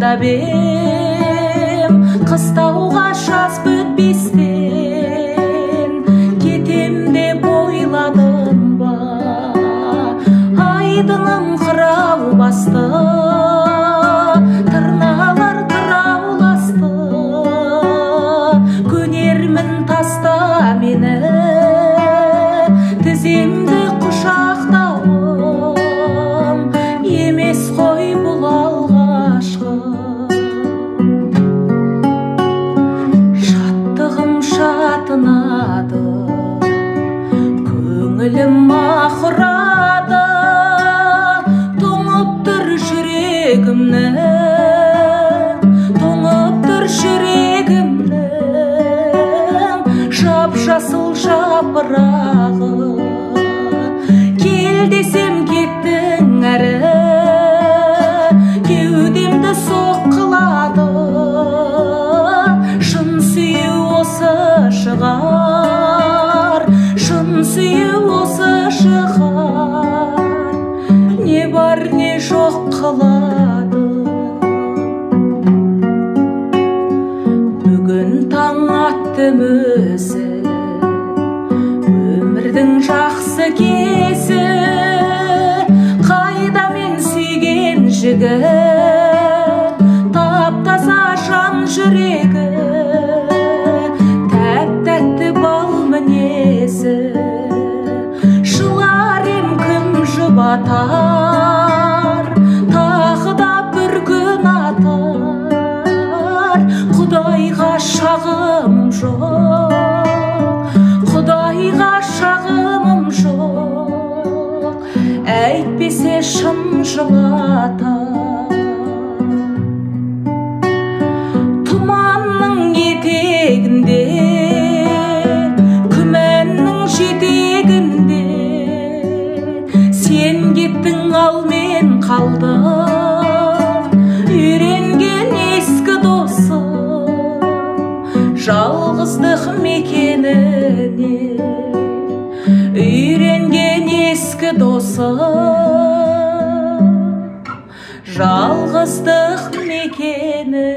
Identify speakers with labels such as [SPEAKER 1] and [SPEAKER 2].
[SPEAKER 1] қайда бем қыстауға жаз бітпестен кетем деп ойладым ба айдыным қырау басты тырналар тырауласты көнермін таста мені тіземді құшақтауым емес қой бұл алғашқы шаттығым шатынады көңілім ақырады тоңып тұр жүрегімнің жап-жасыл жапырағы кел десем кеттің әрі кеудемді соққылады шын сүю осы шығар шын сүю осы шығар не бар не жоқ қылады бүгін таң аттым өзі өмірдің жақсы кезі қайда мен сүйген жігіт тап-таза жан жүрегі тәп-тәтті бал мінезі жылар ем кім жұбатар тағы да бір күн атар құдайға шағымым жоқ құдайға шағымым жоқ әйтпесе шын жылатар тұманның етегінде күмәннің жетегінде сен кеттің ал мен қалдым үйренген ескі досым жалғыздық мекеніне үйренген ескі досым жалғыздық мекені